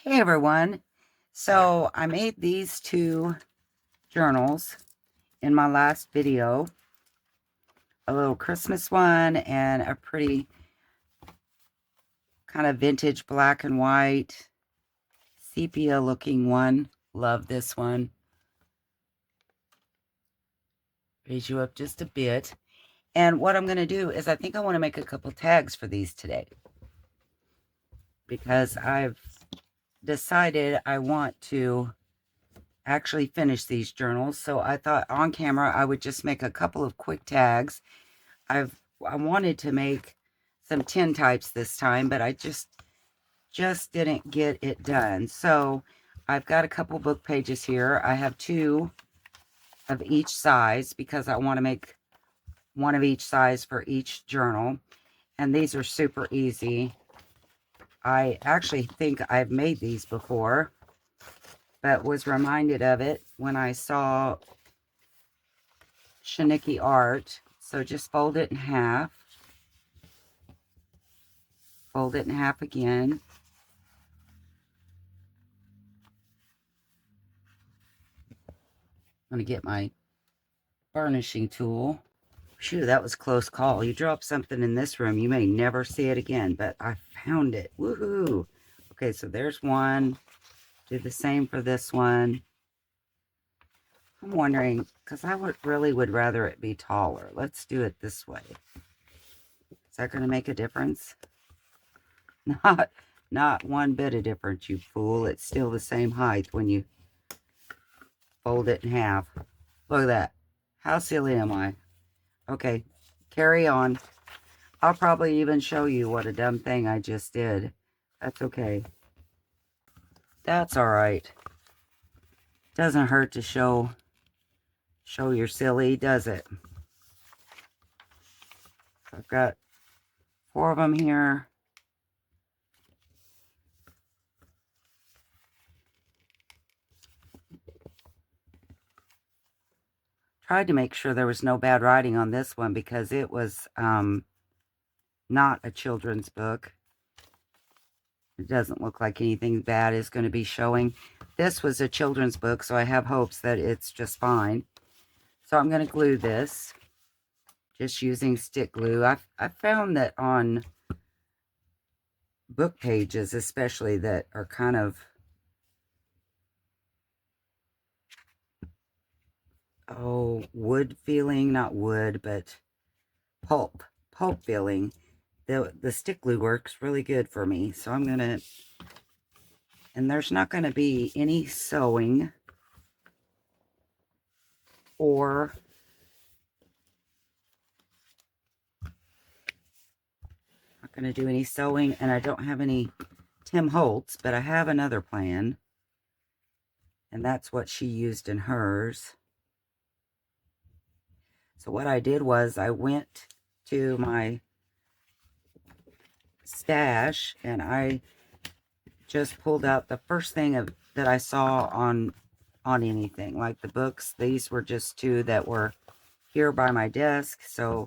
Hey everyone. So I made these two journals in my last video. A little Christmas one and a pretty kind of vintage black and white sepia looking one. Love this one. Raise you up just a bit. And what I'm going to do is I think I want to make a couple tags for these today. Because I've decided I want to actually finish these journals. So I thought on camera I would just make a couple of quick tags. I wanted to make some tin types this time, but I just didn't get it done. So I've got a couple book pages here. I have two of each size because I want to make one of each size for each journal. And these are super easy. I actually think I've made these before, but was reminded of it when I saw Shaniki art. So just fold it in half. Fold it in half again. I'm going to get my varnishing tool. Phew, that was a close call. You drop something in this room, you may never see it again, but I found it. Woohoo! Okay, so there's one. Do the same for this one. I'm wondering, because I really would rather it be taller. Let's do it this way. Is that going to make a difference? Not one bit of difference, you fool. It's still the same height when you fold it in half. Look at that. How silly am I? Okay, carry on. I'll probably even show you what a dumb thing I just did. That's okay. That's all right. Doesn't hurt to show you're silly, does it? I've got 4 of them here. Tried to make sure there was no bad writing on this one because it was not a children's book. It doesn't look like anything bad is going to be showing. This was a children's book, so I have hopes that it's just fine. So I'm going to glue this, just using stick glue. I found that on book pages, especially that are kind of, wood feeling, not wood, but pulp feeling, the stick glue works really good for me. So I'm going to, and there's not going to be any sewing or not going to do any sewing, and I don't have any Tim Holtz, but I have another plan, and that's what she used in hers. So what I did was I went to my stash and I just pulled out the first thing that I saw on anything, like the books. These were just 2 that were here by my desk, so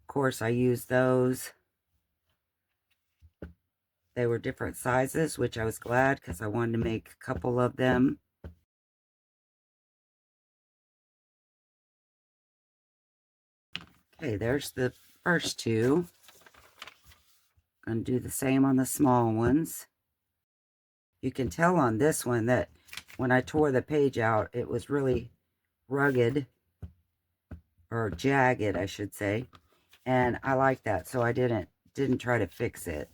of course I used those. They were different sizes, which I was glad because I wanted to make a couple of them. Okay, there's the first 2. Going to do the same on the small ones. You can tell on this one that when I tore the page out, it was really rugged, or jagged, I should say. And I like that, so I didn't try to fix it.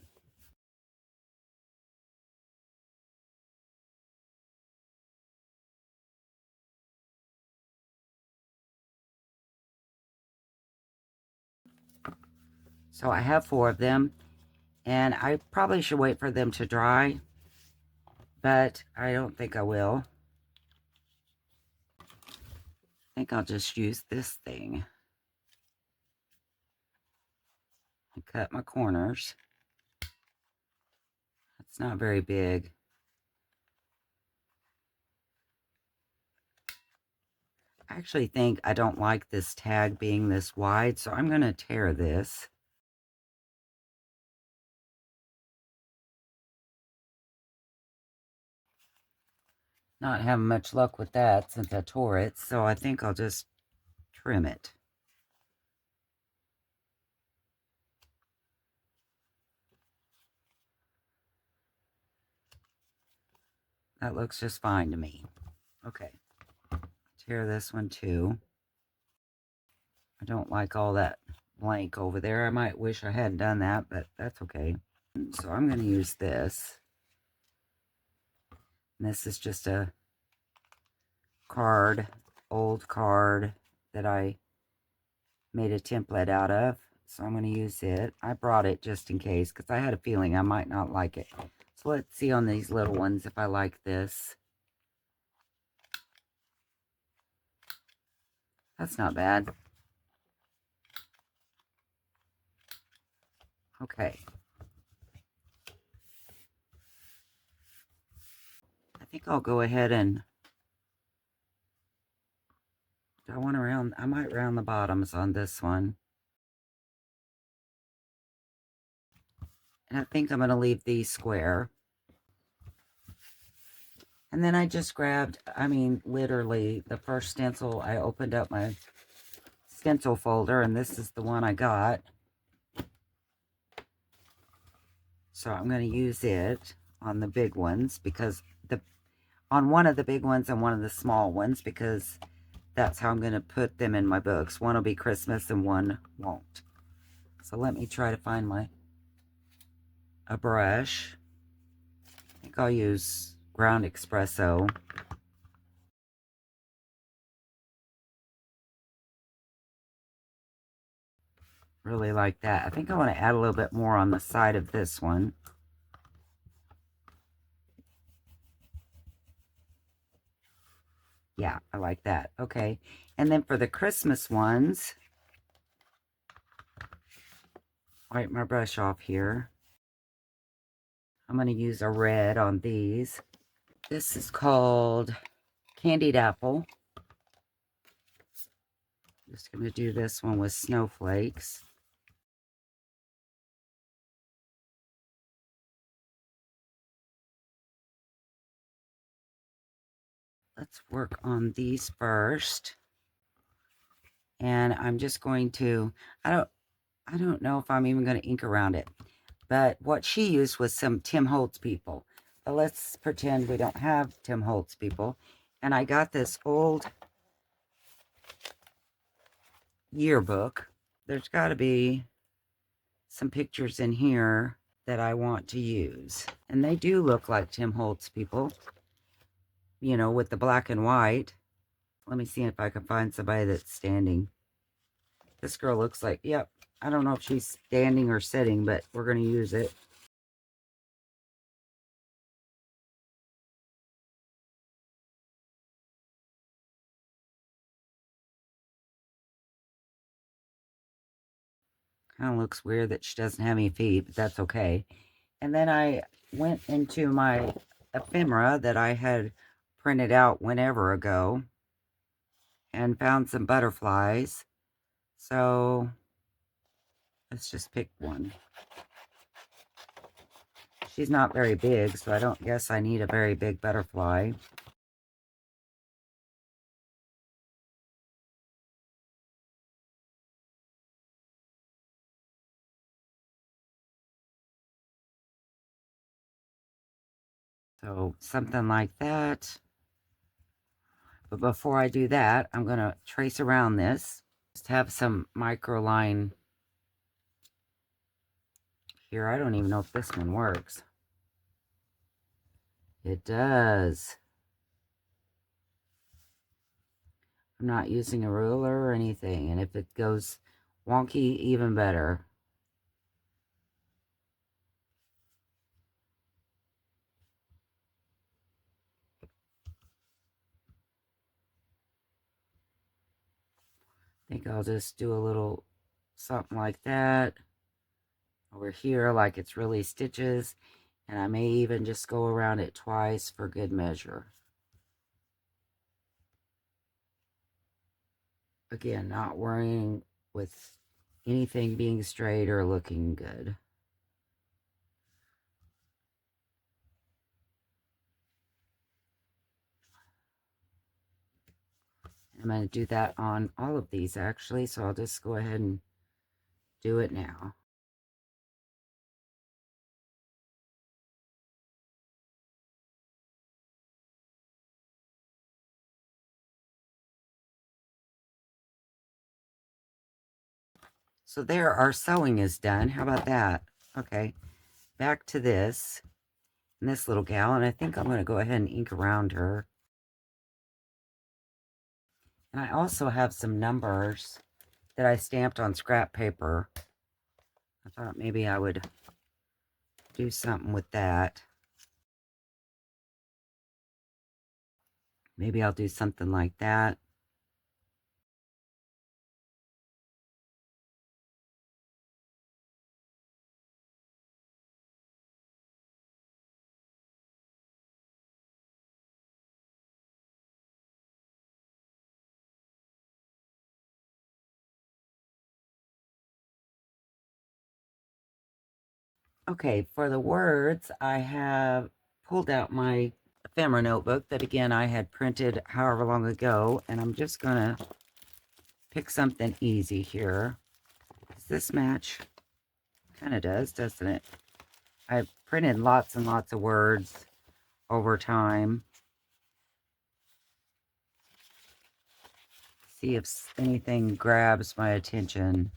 So I have 4 of them, and I probably should wait for them to dry, but I don't think I will. I think I'll just use this thing and cut my corners. It's not very big. I actually think I don't like this tag being this wide, so I'm going to tear this. Not having much luck with that since I tore it, so I think I'll just trim it. That looks just fine to me. Okay, tear this one too. I don't like all that blank over there. I might wish I hadn't done that, but that's okay. So I'm going to use this. And this is just a card, old card that I made a template out of. So I'm going to use it. I brought it just in case because I had a feeling I might not like it. So let's see on these little ones if I like this. That's not bad. Okay. I think I'll go ahead and I might round the bottoms on this one. And I think I'm going to leave these square. And then I just grabbed, literally the first stencil. I opened up my stencil folder, and this is the one I got. So I'm going to use it on the big ones because on one of the big ones and one of the small ones, because that's how I'm going to put them in my books. One will be Christmas and one won't. So let me try to find a brush. I think I'll use ground espresso. Really like that. I think I want to add a little bit more on the side of this one. Yeah, I like that. Okay. And then for the Christmas ones, wipe my brush off here. I'm going to use a red on these. This is called Candied Apple. Just going to do this one with snowflakes. Let's work on these first. And I'm just going to, I don't know if I'm even going to ink around it. But what she used was some Tim Holtz people. But let's pretend we don't have Tim Holtz people. And I got this old yearbook. There's got to be some pictures in here that I want to use. And they do look like Tim Holtz people. You know, with the black and white. Let me see if I can find somebody that's standing. This girl looks like, yep. I don't know if she's standing or sitting, but we're going to use it. Kind of looks weird that she doesn't have any feet, but that's okay. And then I went into my ephemera that I had printed out whenever ago and found some butterflies. So let's just pick one. She's not very big, so I don't guess I need a very big butterfly. So something like that. But before I do that, I'm going to trace around this. Just have some micro line here. I don't even know if this one works. It does. I'm not using a ruler or anything. And if it goes wonky, even better. I think I'll just do a little something like that over here, like it's really stitches. And I may even just go around it twice for good measure. Again, not worrying with anything being straight or looking good. I'm going to do that on all of these actually, so I'll just go ahead and do it now. So there, our sewing is done. How about that? Okay, back to this. And this little gal, and I think I'm going to go ahead and ink around her. And I also have some numbers that I stamped on scrap paper. I thought maybe I would do something with that. Maybe I'll do something like that. Okay, for the words, I have pulled out my ephemera notebook that, again, I had printed however long ago, and I'm just going to pick something easy here. Does this match? Kind of does, doesn't it? I've printed lots and lots of words over time. See if anything grabs my attention.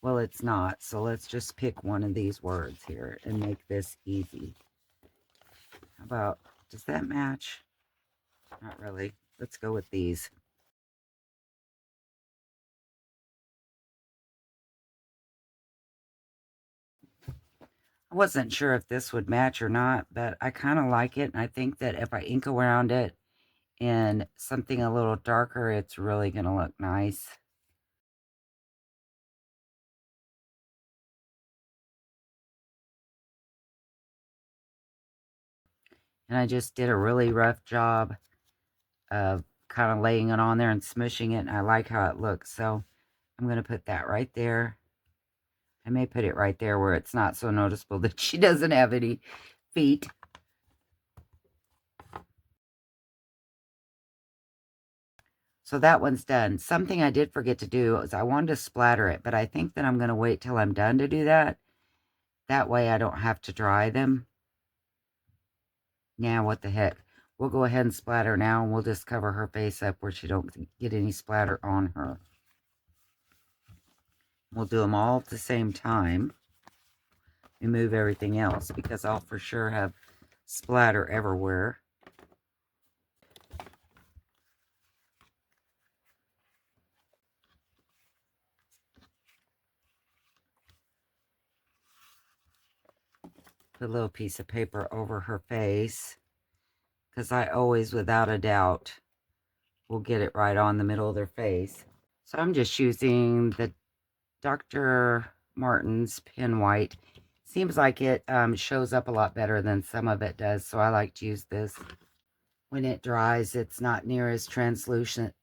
Well, it's not, so let's just pick one of these words here and make this easy. How about, does that match? Not really. Let's go with these. I wasn't sure if this would match or not, but I kind of like it, and I think that if I ink around it in something a little darker, it's really going to look nice. And I just did a really rough job of kind of laying it on there and smushing it, and I like how it looks, so I'm going to put that right there. I may put it right there where it's not so noticeable that she doesn't have any feet. So that one's done. Something I did forget to do is I wanted to splatter it, but I think that I'm going to wait till I'm done to do that. That way I don't have to dry them. Now, what the heck. We'll go ahead and splatter now, and we'll just cover her face up where she don't get any splatter on her. We'll do them all at the same time. Remove everything else because I'll for sure have splatter everywhere. Put a little piece of paper over her face because I always, without a doubt, will get it right on the middle of their face. So I'm just using the Dr. Martin's pen white. Seems like it shows up a lot better than some of it does, so I like to use this. When it dries, it's not near as translucent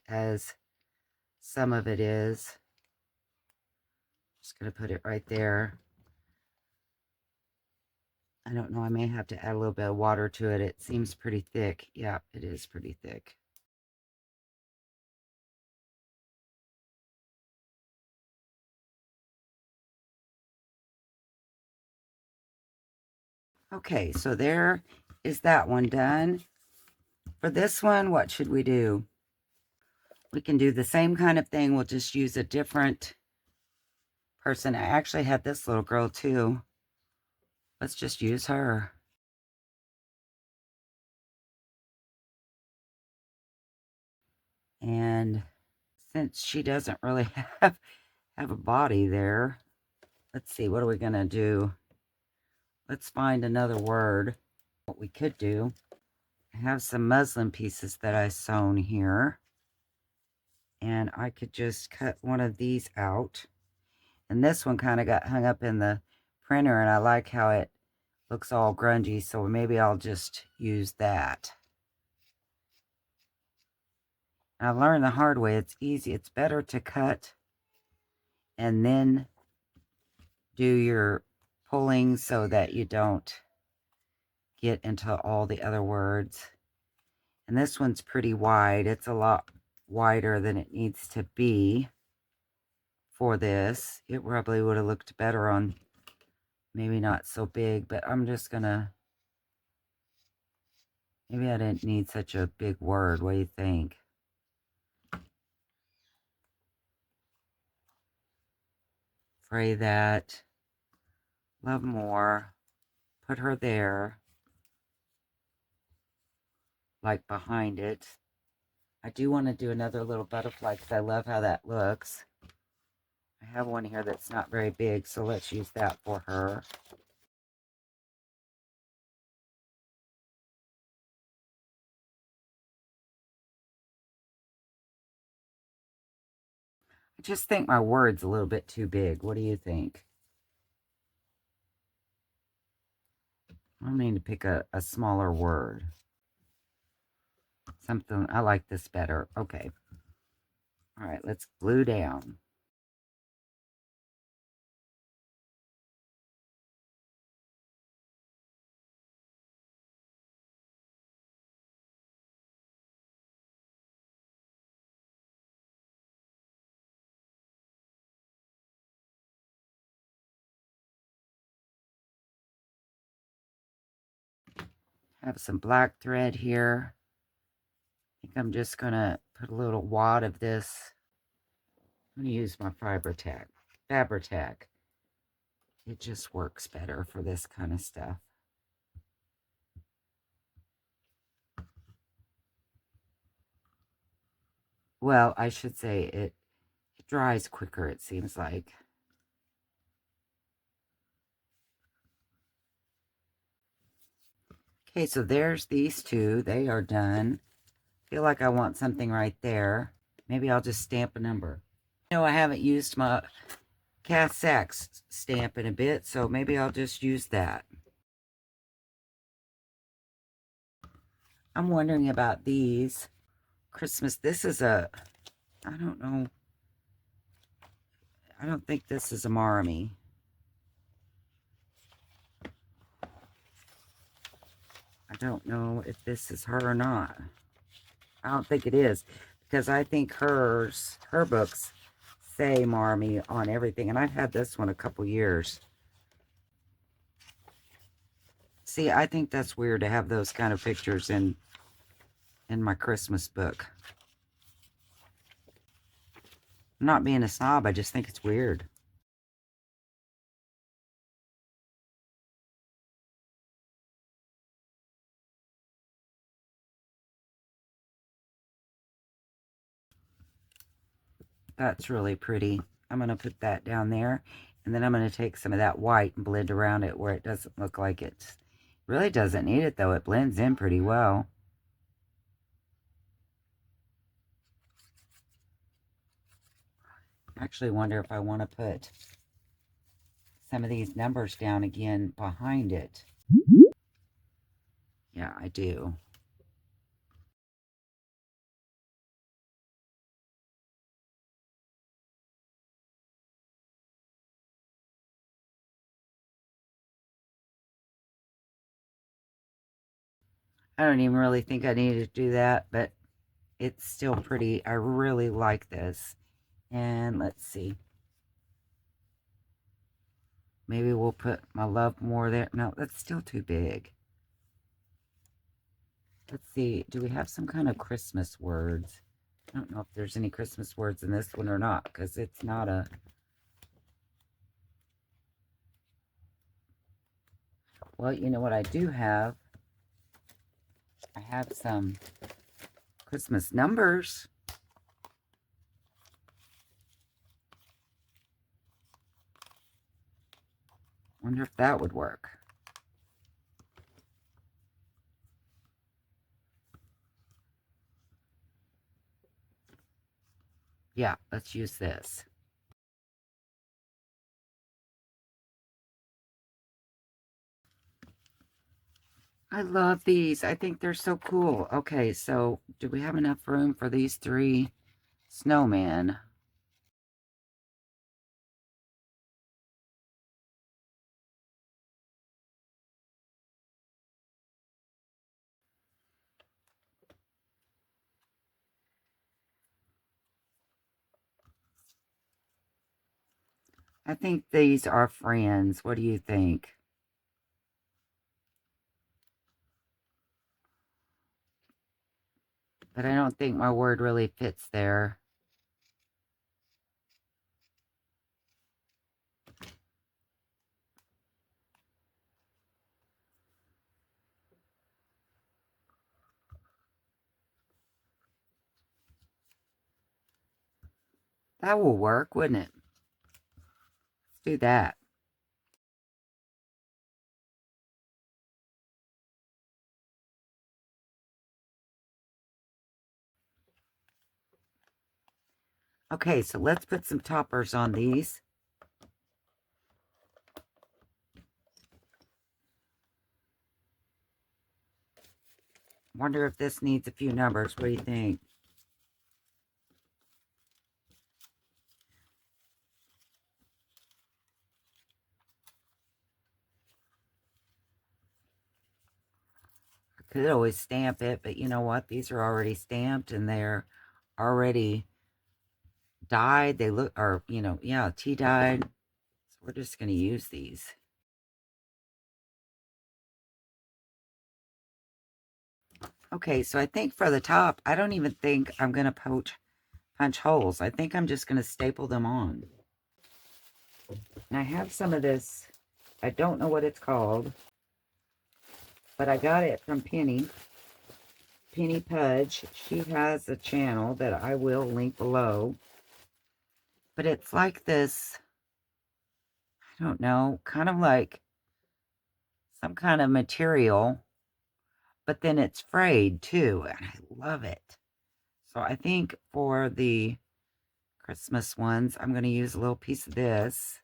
as some of it is. Just going to put it right there. I don't know, I may have to add a little bit of water to it. It seems pretty thick. Yeah, it is pretty thick. Okay, so there is that one done. For this one, what should we do? We can do the same kind of thing. We'll just use a different person. I actually had this little girl too. Let's just use her. And since she doesn't really have a body there, let's see, what are we going to do? Let's find another word. What we could do, I have some muslin pieces that I sewn here. And I could just cut one of these out. And this one kind of got hung up in the printer, and I like how it looks all grungy, so maybe I'll just use that. And I learned the hard way. It's easy. It's better to cut and then do your pulling so that you don't get into all the other words. And this one's pretty wide. It's a lot wider than it needs to be for this. It probably would have looked better on maybe not so big, but I'm just gonna, maybe I didn't need such a big word. What do you think? Pray that, love more, put her there, like behind it. I do want to do another little butterfly because I love how that looks. I have one here that's not very big, so let's use that for her. I just think my word's a little bit too big. What do you think? I need to pick a smaller word. Something, I like this better. Okay. All right, let's glue down. Have some black thread here. I think I'm just going to put a little wad of this. I'm going to use my Fabri-Tac. It just works better for this kind of stuff. Well, I should say it dries quicker, it seems like. Okay, so there's these two. They are done. Feel like I want something right there. Maybe I'll just stamp a number. You know, I haven't used my cast Sachs stamp in a bit, so maybe I'll just use that. I'm wondering about these. Christmas, this is a, I don't know. I don't think this is a Marmy. I don't know if this is her or not. I don't think it is, because I think her books say Marmy on everything, and I've had this one a couple years. See, I think that's weird to have those kind of pictures in my Christmas book. I'm not being a snob, I just think it's weird. That's really pretty. I'm going to put that down there. And then I'm going to take some of that white and blend around it where it doesn't look like it really doesn't need it, though. It blends in pretty well. I actually wonder if I want to put some of these numbers down again behind it. Yeah, I do. I don't even really think I need to do that, but it's still pretty. I really like this. And let's see. Maybe we'll put my love more there. No, that's still too big. Let's see. Do we have some kind of Christmas words? I don't know if there's any Christmas words in this one or not, because it's not a... Well, you know what I do have? I have some Christmas numbers. Wonder if that would work. Yeah, let's use this. I love these. I think they're so cool. Okay, so do we have enough room for these 3 snowmen? I think these are friends. What do you think? But I don't think my word really fits there. That will work, wouldn't it? Let's do that. Okay, so let's put some toppers on these. Wonder if this needs a few numbers. What do you think? I could always stamp it, but you know what? These are already stamped and they're already dyed. They look, or, you know, yeah, tea dyed. So we're just going to use these. Okay, so I think for the top, I don't even think I'm going to punch holes. I think I'm just going to staple them on. And I have some of this. I don't know what it's called, but I got it from Penny Pudge. She has a channel that I will link below. But it's like this, I don't know, kind of like some kind of material, but then it's frayed too, and I love it. So I think for the Christmas ones, I'm going to use a little piece of this.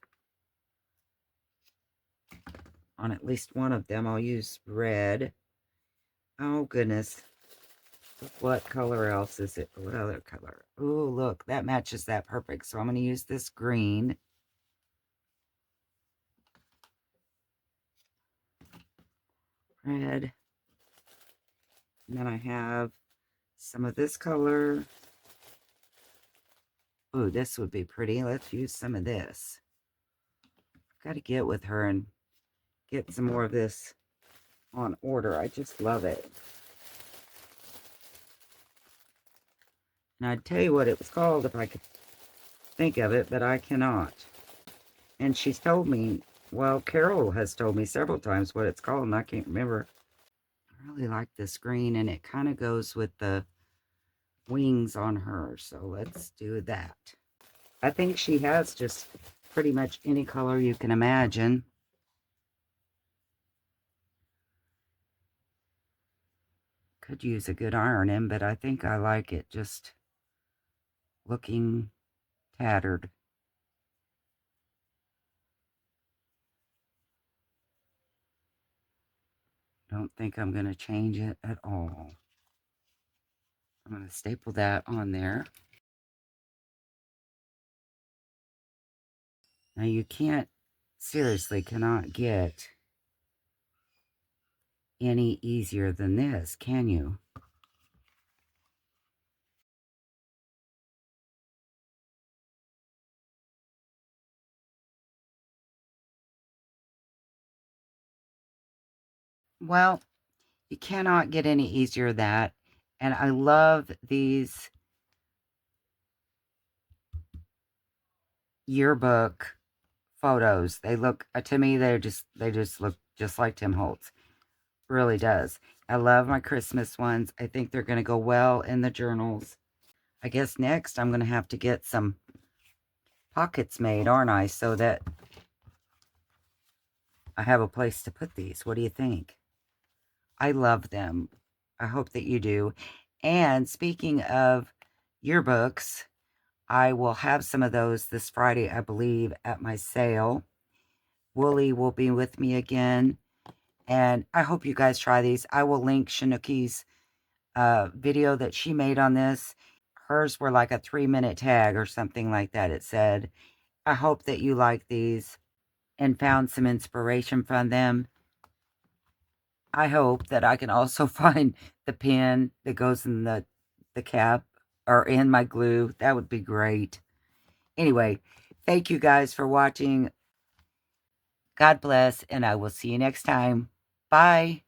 On at least one of them, I'll use red. Oh, goodness. What color else is it? What other color? Oh, look, that matches that perfect. So I'm going to use this green. Red. And then I have some of this color. Oh, this would be pretty. Let's use some of this. I've got to get with her and get some more of this on order. I just love it. And I'd tell you what it was called if I could think of it, but I cannot. And she's told me, well, Carol has told me several times what it's called, and I can't remember. I really like this green, and it kind of goes with the wings on her, so let's do that. I think she has just pretty much any color you can imagine. Could use a good ironing, but I think I like it just looking tattered. Don't think I'm going to change it at all. I'm going to staple that on there. Now you can't, seriously cannot get any easier than this, can you? Well, you cannot get any easier than that. And I love these yearbook photos. They look, to me, they just look just like Tim Holtz. Really does. I love my Christmas ones. I think they're going to go well in the journals. I guess next I'm going to have to get some pockets made, aren't I? So that I have a place to put these. What do you think? I love them. I hope that you do. And speaking of yearbooks, I will have some of those this Friday, I believe, at my sale. Wooly will be with me again. And I hope you guys try these. I will link Shanooki's video that she made on this. Hers were like a 3-minute tag or something like that, it said. I hope that you like these and found some inspiration from them. I hope that I can also find the pin that goes in the cap or in my glue. That would be great. Anyway, Thank you guys for watching. God bless, and I will see you next time. Bye.